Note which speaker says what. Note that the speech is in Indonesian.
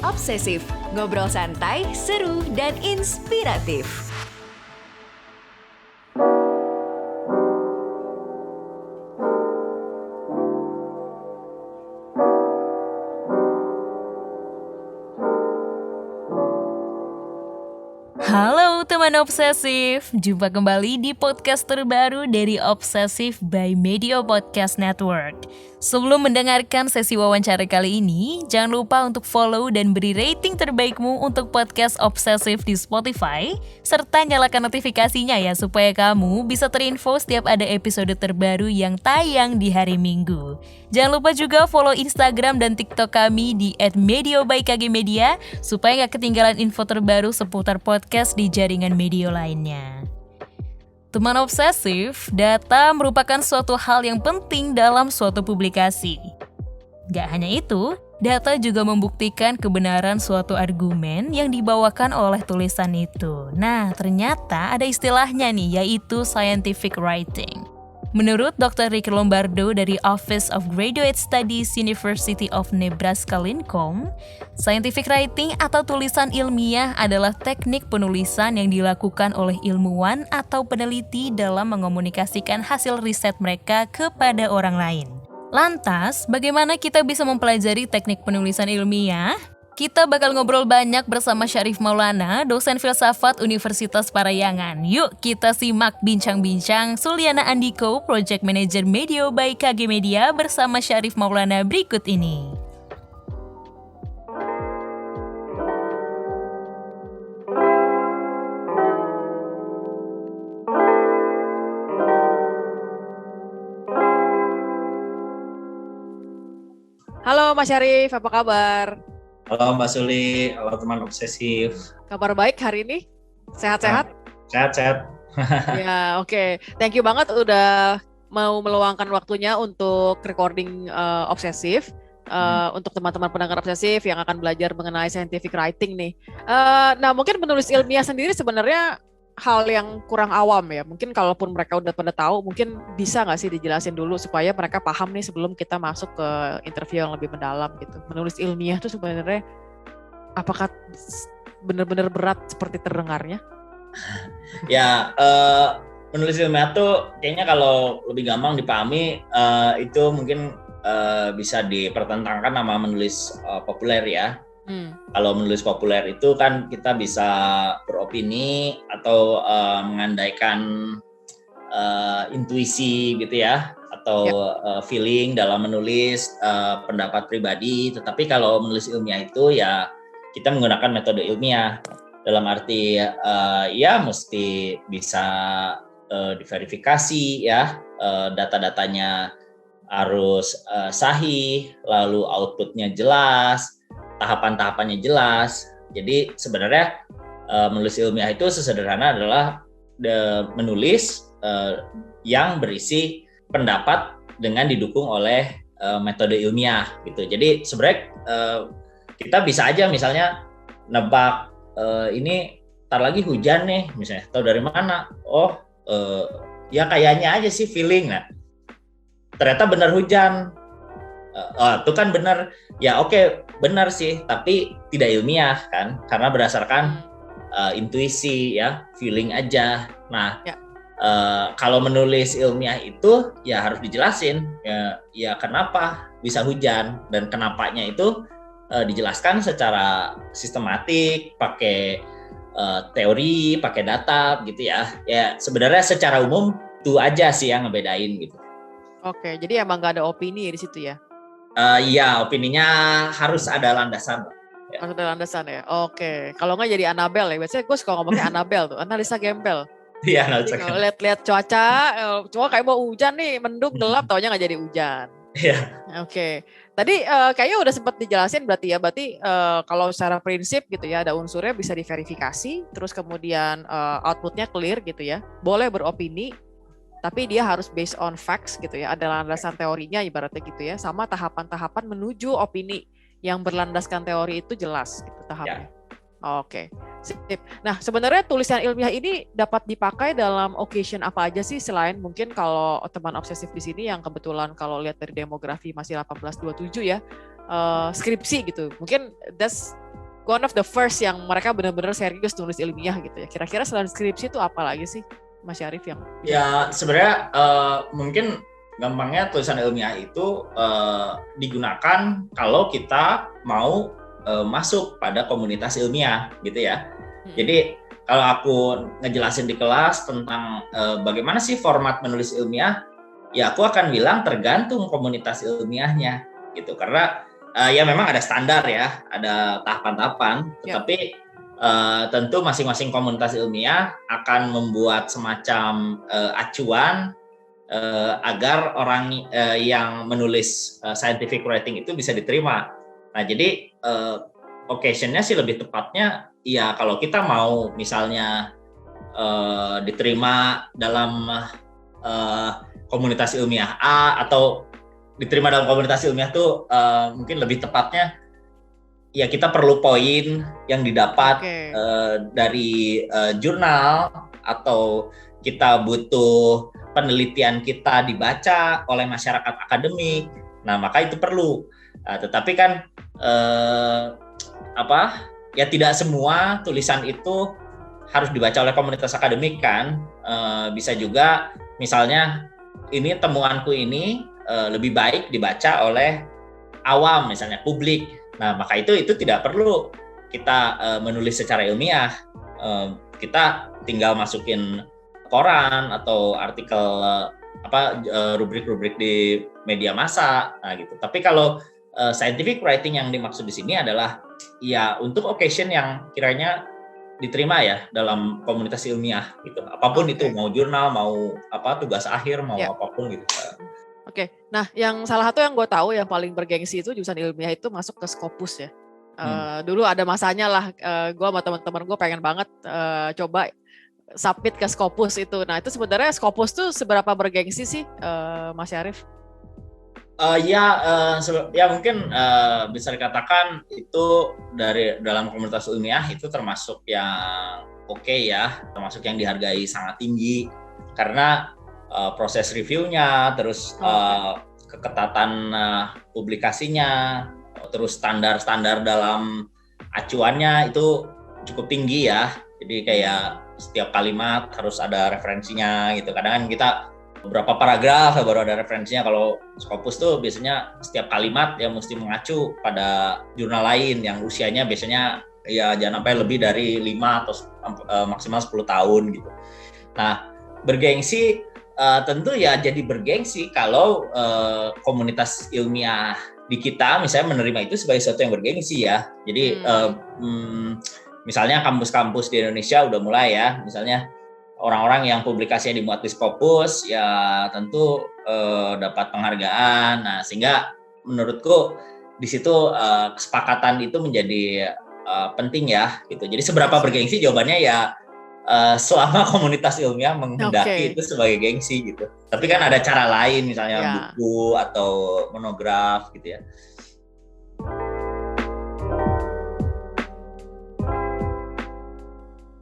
Speaker 1: Obsesif, ngobrol santai, seru, dan inspiratif.
Speaker 2: Halo teman obsesif, jumpa kembali di podcast terbaru dari Obsesif by Media Podcast Network. Sebelum mendengarkan sesi wawancara kali ini, jangan lupa untuk follow dan beri rating terbaikmu untuk podcast Obsesif di Spotify, serta nyalakan notifikasinya ya supaya kamu bisa terinfo setiap ada episode terbaru yang tayang di hari Minggu. Jangan lupa juga follow Instagram dan TikTok kami di @medio_by_kgmedia supaya gak ketinggalan info terbaru seputar podcast di jaringan media lainnya. Teman obsesif, data merupakan suatu hal yang penting dalam suatu publikasi. Gak hanya itu, data juga membuktikan kebenaran suatu argumen yang dibawakan oleh tulisan itu. Nah, ternyata ada istilahnya nih, yaitu scientific writing. Menurut Dr. Rick Lombardo dari Office of Graduate Studies University of Nebraska-Lincoln, scientific writing atau tulisan ilmiah adalah teknik penulisan yang dilakukan oleh ilmuwan atau peneliti dalam mengomunikasikan hasil riset mereka kepada orang lain. Lantas, bagaimana kita bisa mempelajari teknik penulisan ilmiah? Kita bakal ngobrol banyak bersama Syarif Maulana, dosen filsafat Universitas Parayangan. Yuk kita simak bincang-bincang Suliana Andiko, Project Manager Media by KG Media bersama Syarif Maulana berikut ini.
Speaker 3: Halo Mas Syarif, apa kabar?
Speaker 4: Halo Mbak Suli, halo teman obsesif.
Speaker 3: Kabar baik hari ini? Sehat-sehat?
Speaker 4: Sehat-sehat.
Speaker 3: Ya, oke. Thank you banget udah mau meluangkan waktunya untuk recording obsesif. Untuk teman-teman pendengar obsesif yang akan belajar mengenai scientific writing nih. Nah, mungkin penulis ilmiah sendiri sebenarnya hal yang kurang awam ya. Mungkin kalaupun mereka udah pada tahu, mungkin bisa nggak sih dijelasin dulu supaya mereka paham nih sebelum kita masuk ke interview yang lebih mendalam gitu. Menulis ilmiah tuh sebenarnya apakah benar-benar berat seperti terdengarnya?
Speaker 4: Ya, menulis ilmiah tuh kayaknya kalau lebih gampang dipahami itu mungkin bisa dipertentangkan sama menulis populer ya. Kalau menulis populer itu kan kita bisa beropini atau mengandaikan intuisi gitu ya, atau feeling dalam menulis pendapat pribadi. Tetapi kalau menulis ilmiah itu ya kita menggunakan metode ilmiah dalam arti ya mesti bisa diverifikasi ya, data-datanya harus sahih, lalu outputnya jelas, tahapan-tahapannya jelas. Jadi sebenarnya menulis ilmiah itu sesederhana adalah menulis yang berisi pendapat dengan didukung oleh metode ilmiah gitu. Jadi sebenarnya kita bisa aja misalnya nebak ini ntar lagi hujan nih misalnya. Tahu dari mana? Oh ya kayaknya aja sih feeling. Nah ternyata benar hujan. Itu kan benar, ya oke, benar sih, tapi tidak ilmiah kan, karena berdasarkan intuisi ya, feeling aja. Nah, kalau menulis ilmiah itu ya harus dijelasin ya kenapa bisa hujan dan kenapanya itu dijelaskan secara sistematik, pakai teori, pakai data gitu ya. Ya sebenarnya secara umum itu aja sih yang ngebedain gitu.
Speaker 3: Oke, jadi emang nggak ada opini di situ ya?
Speaker 4: Iya, opininya harus ada landasan.
Speaker 3: Ya. Harus ada landasan ya. Oke, kalau nggak jadi Anabel ya. Biasanya gue suka ngomongnya Anabel tuh, analisa gembel.
Speaker 4: Iya,
Speaker 3: analisa gembel. Kalau lihat-lihat cuaca, cuma kayak mau hujan nih, mendung gelap, taunya nggak jadi hujan.
Speaker 4: Iya.
Speaker 3: Oke, tadi kayaknya udah sempat dijelasin berarti kalau secara prinsip gitu ya, ada unsurnya bisa diverifikasi, terus kemudian outputnya clear gitu ya. Boleh beropini, tapi dia harus based on facts gitu ya, ada landasan teorinya ibaratnya gitu ya, sama tahapan-tahapan menuju opini yang berlandaskan teori itu jelas gitu tahapnya. Oke, sip. Nah sebenarnya tulisan ilmiah ini dapat dipakai dalam occasion apa aja sih, selain mungkin kalau teman obsesif di sini yang kebetulan kalau lihat dari demografi masih 18-27 ya, skripsi gitu, mungkin that's one of the first yang mereka benar-benar serius nulis ilmiah gitu ya. Kira-kira selain skripsi itu apa lagi sih Mas Syarif yang?
Speaker 4: Ya sebenarnya mungkin gampangnya tulisan ilmiah itu digunakan kalau kita mau masuk pada komunitas ilmiah gitu ya. Jadi kalau aku ngejelasin di kelas tentang bagaimana sih format menulis ilmiah, ya aku akan bilang tergantung komunitas ilmiahnya gitu. Karena ya memang ada standar ya, ada tahapan-tahapan, tetapi tentu masing-masing komunitas ilmiah akan membuat semacam acuan agar orang yang menulis scientific writing itu bisa diterima. Nah, jadi occasion-nya sih lebih tepatnya ya kalau kita mau misalnya diterima dalam komunitas ilmiah A atau diterima dalam komunitas ilmiah tuh mungkin lebih tepatnya ya kita perlu poin yang didapat dari jurnal atau kita butuh penelitian kita dibaca oleh masyarakat akademik. Nah, maka itu perlu. Tetapi kan ya tidak semua tulisan itu harus dibaca oleh komunitas akademik kan. Bisa juga misalnya ini temuanku ini lebih baik dibaca oleh awam misalnya publik. Nah, maka itu tidak perlu kita menulis secara ilmiah. Kita tinggal masukin koran atau artikel rubrik-rubrik di media massa, nah gitu. Tapi kalau scientific writing yang dimaksud di sini adalah ya untuk occasion yang kiranya diterima ya dalam komunitas ilmiah gitu. Apapun itu, mau jurnal, mau tugas akhir, mau apapun gitu.
Speaker 3: Nah yang salah satu yang gue tahu yang paling bergengsi itu jurusan ilmiah itu masuk ke Scopus ya. Dulu ada masanya lah, gue sama teman-teman gue pengen banget coba submit ke Scopus itu. Nah itu sebenarnya Scopus tuh seberapa bergengsi sih Mas Syarif?
Speaker 4: Ya mungkin bisa dikatakan itu dalam komunitas ilmiah itu termasuk yang oke ya, termasuk yang dihargai sangat tinggi karena proses reviewnya, terus keketatan publikasinya, terus standar-standar dalam acuannya itu cukup tinggi ya. Jadi kayak setiap kalimat harus ada referensinya gitu. Kadang kan kita beberapa paragraf baru ada referensinya. Kalau Scopus tuh biasanya setiap kalimat ya mesti mengacu pada jurnal lain yang usianya biasanya ya jangan sampai lebih dari 5 atau maksimal 10 tahun gitu. Nah, bergengsi tentu ya jadi bergengsi kalau komunitas ilmiah di kita misalnya menerima itu sebagai sesuatu yang bergengsi ya. Jadi misalnya kampus-kampus di Indonesia udah mulai ya, misalnya orang-orang yang publikasinya dimuat di Scopus ya tentu dapat penghargaan. Nah, sehingga menurutku di situ kesepakatan itu menjadi penting ya gitu. Jadi seberapa bergengsi jawabannya ya selama komunitas ilmiah menghendaki itu sebagai gengsi gitu. Tapi kan ada cara lain misalnya buku atau monograf gitu ya.